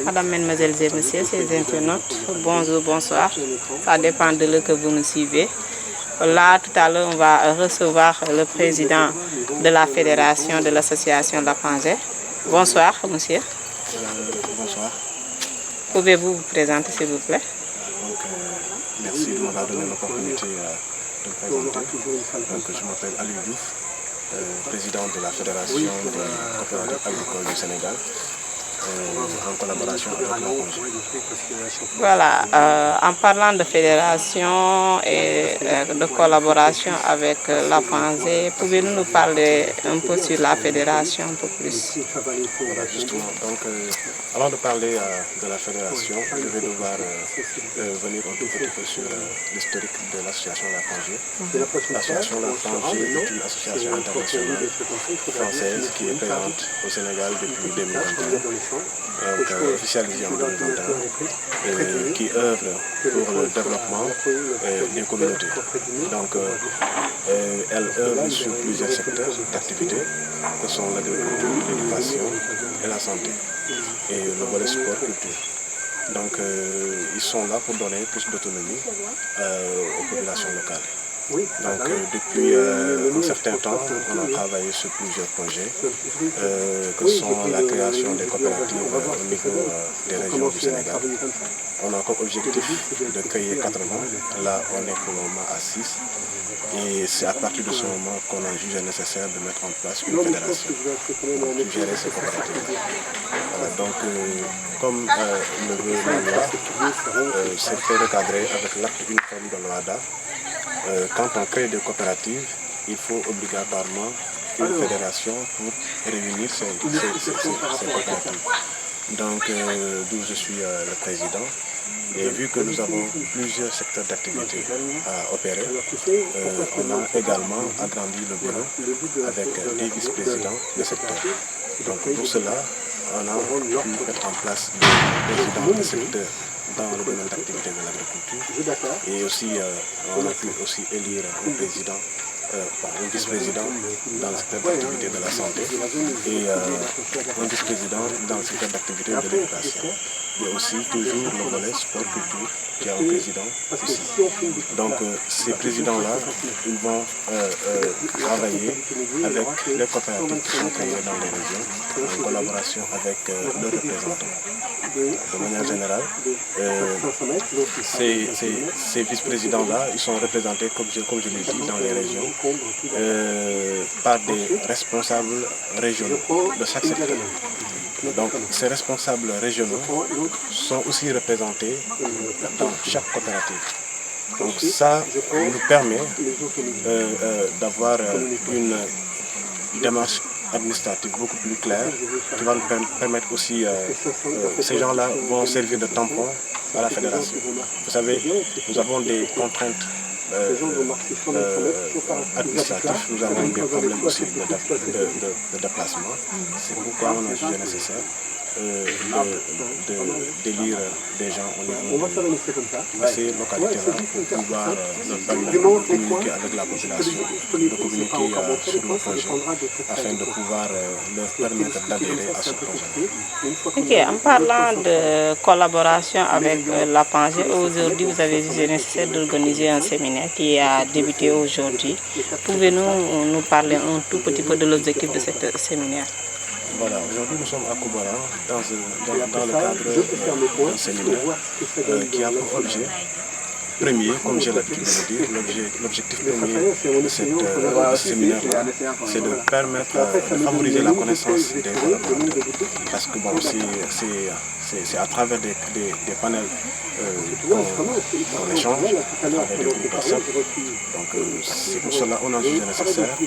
Madame, mesdemoiselles et messieurs, ces internautes, bonjour, bonsoir. Ça dépend de l'heure que vous nous suivez. Là, tout à l'heure, on va recevoir le président de la fédération de l'association La Pangée. Bonsoir, monsieur. Bonsoir. Pouvez-vous vous présenter, s'il vous plaît? Merci de m'avoir donné l'opportunité de me présenter. Je m'appelle Aliou Diouf, président de la Fédération des coopératives agricoles du Sénégal, en collaboration avec La Pangée. Voilà, en parlant de fédération et de collaboration avec La Pangée, pouvez-vous nous parler un peu sur la fédération, un peu plus? Voilà, justement, donc, avant de parler de la fédération, je vais devoir venir un tout petit peu sur l'historique de l'association La Pangée. L'association La Pangée est une association internationale française qui est présente au Sénégal depuis 2021, donc officialisée en 2021, qui œuvre pour le développement des communautés. Donc, elle œuvre sur plusieurs secteurs d'activité, que sont l'agriculture, l'éducation et la santé, et le volet sport-culture. Donc, ils sont là pour donner plus d'autonomie aux populations locales. Donc, depuis un certain temps, on a travaillé sur plusieurs projets, que sont la création des coopératives au niveau des régions du Sénégal. On a comme objectif de créer 80, là on est pour le moment à 6. Et c'est à partir de ce moment qu'on a jugé nécessaire de mettre en place une fédération pour gérer ces coopératives. Voilà, donc, comme le veut la loi, c'est fait recadrer avec l'acte uniforme de l'OADA. Quand on crée des coopératives, il faut obligatoirement une fédération pour réunir ces coopératives. Donc, d'où je suis le président. Et vu que nous avons plusieurs secteurs d'activité à opérer, on a également agrandi le bureau avec des vice-présidents de secteur. Donc pour cela, on a pu mettre en place des présidents de secteur dans le domaine d'activité de l'agriculture. Et aussi, on a pu aussi élire un président, un vice-président dans le secteur d'activité de la santé et un vice-président dans le secteur d'activité de l'éducation. Et aussi toujours le volet sport-culture qui a un président ici. Donc ces présidents-là, ils vont travailler avec les coopératives qui sont créées dans les régions en collaboration avec leurs représentants. De manière générale, ces vice-présidents-là, ils sont représentés, comme je l'ai dit, dans les régions par des responsables régionaux de chaque secteur. Donc ces responsables régionaux sont aussi représentés dans chaque coopérative. Donc ça nous permet d'avoir une démarche administrative beaucoup plus claire qui va nous permettre aussi, ces gens-là vont servir de tampon à la fédération. Vous savez, nous avons des contraintes administratifs, nous avons des problèmes aussi de déplacement. C'est pourquoi on a jugé nécessaire d'élire des gens au niveau de ces localités-là pour pouvoir leur permettre de communiquer avec la population, de communiquer sur le projet, afin de pouvoir leur permettre d'adhérer à ce projet. Ok, en parlant de collaboration avec La Pangée, aujourd'hui vous avez jugé nécessaire d'organiser un séminaire qui a débuté aujourd'hui. Pouvez-vous nous parler un tout petit peu de l'objectif de ce séminaire? Voilà, aujourd'hui nous sommes à Koubaran dans le cadre d'un séminaire qui a pour objet premier, comme j'ai l'habitude de le dire, l'objectif premier de ce séminaire-là, c'est de permettre de favoriser la connaissance des collaborateurs. Parce que bon, c'est à travers des panels qu'on échange, à travers des groupes WhatsApp. Donc c'est pour cela qu'on a jugé nécessaire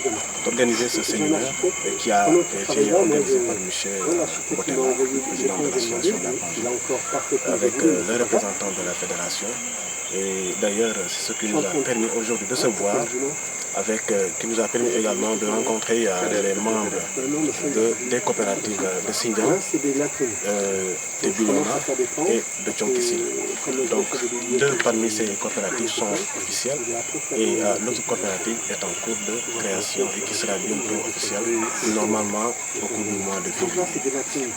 d'organiser ce séminaire qui a été organisé par Michel Botema, président de l'association de La Pangée, avec les représentants de la fédération. Et d'ailleurs, c'est ce qui nous a permis aujourd'hui de se voir qui nous a permis également de rencontrer les membres des coopératives de Sindian, de Bilona et de Tchonkisil. Donc, deux parmi ces coopératives sont officielles et l'autre coopérative est en cours de création et qui sera bientôt officielle, normalement au cours du mois de février.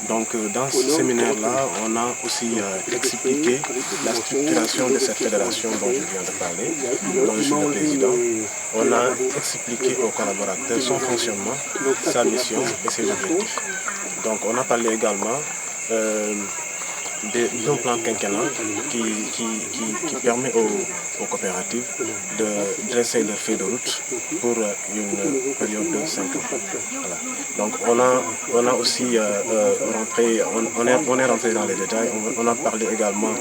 Donc, dans ce séminaire-là, on a aussi expliqué la structuration de cette fédération dont je viens de parler, dont je suis le président. On a expliqué aux collaborateurs son fonctionnement, sa mission et ses objectifs. Donc, on a parlé également d'un plan quinquennal qui permet aux coopératives de dresser leur feuille de route pour une période de 5 ans. Voilà. Donc on a aussi on est rentré dans les détails, on a parlé également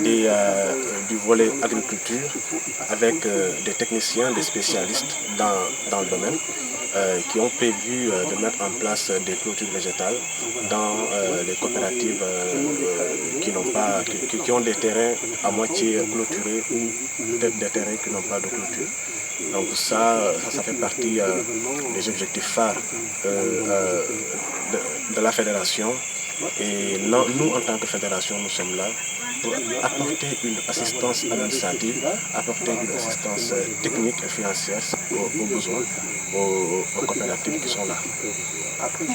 du volet agriculture avec des techniciens, des spécialistes dans le domaine. Qui ont prévu de mettre en place des clôtures végétales dans les coopératives qui ont des terrains à moitié clôturés ou des terrains qui n'ont pas de clôture. Donc ça fait partie des objectifs phares de la fédération. Et nous, en tant que fédération, nous sommes là pour apporter une assistance administrative, apporter une assistance technique et financière aux besoins, aux coopératives qui sont là.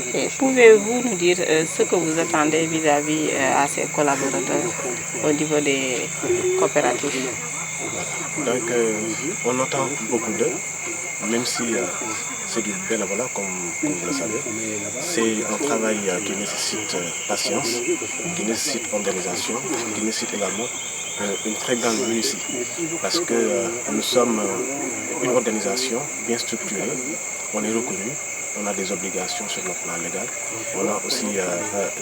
Okay. Pouvez-vous nous dire ce que vous attendez vis-à-vis à ces collaborateurs au niveau des coopératives? Voilà. Donc, on attend beaucoup d'eux, même si c'est du bénévolat, comme vous le savez. C'est un travail qui nécessite patience, qui nécessite organisation, qui nécessite également une très grande minutie. Parce que nous sommes une organisation bien structurée, on est reconnu, on a des obligations sur le plan légal, on a aussi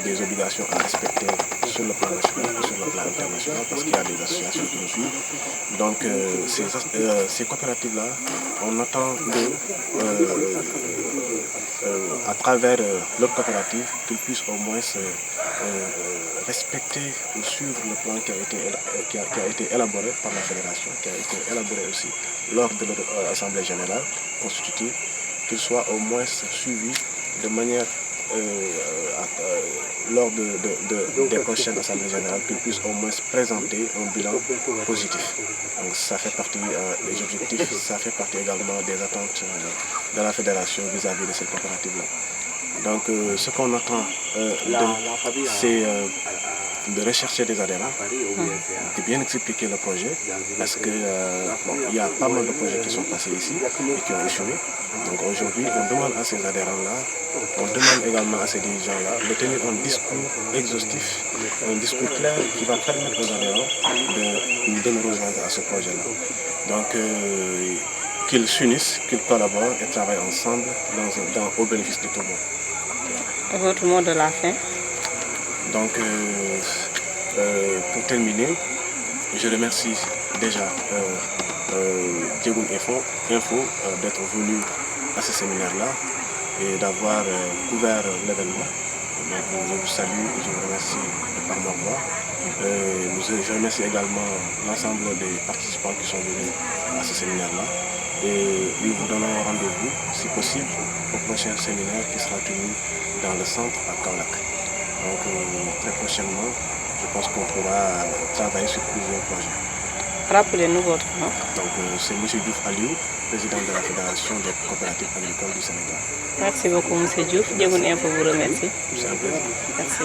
des obligations à respecter sur le plan national et sur le plan international parce qu'il y a des associations qui nous suivent. Donc ces coopératives-là, on attend à travers leur coopérative qu'ils puissent au moins respecter ou suivre le plan qui a été élaboré par la fédération, qui a été élaboré aussi lors de leur assemblée générale constitutive, qu'il soit au moins suivi de manière lors des prochaines assemblées générales, qu'ils puissent au moins présenter un bilan positif. Donc ça fait partie des objectifs, ça fait partie également des attentes de la fédération vis-à-vis de cette coopérative-là. Donc ce qu'on attend, c'est de rechercher des adhérents, de bien expliquer le projet, parce que il y a pas mal de projets qui sont passés ici et qui ont échoué. Donc aujourd'hui, on demande à ces adhérents-là, on demande également à ces dirigeants-là de tenir un discours exhaustif, un discours clair qui va permettre aux adhérents de nous rejoindre à ce projet-là. Donc qu'ils s'unissent, qu'ils collaborent et travaillent ensemble au bénéfice de tout le monde. Votre mot de la fin? Donc, pour terminer, je remercie déjà Djegoun Info d'être venu à ce séminaire-là et d'avoir couvert l'événement. Je vous salue, je vous remercie de par ma voix. Je remercie également l'ensemble des participants qui sont venus à ce séminaire-là. Et nous vous donnons rendez-vous, si possible, au prochain séminaire qui sera tenu dans le centre à Kaolack. Donc très prochainement, je pense qu'on pourra travailler sur plusieurs projets. Rappelez-nous votre nom. Donc c'est M. Diouf Aliou, président de la Fédération des coopératives agricoles du Sénégal. Merci beaucoup M. Diouf. Djegoun Info vous remercie. C'est un plaisir. Merci.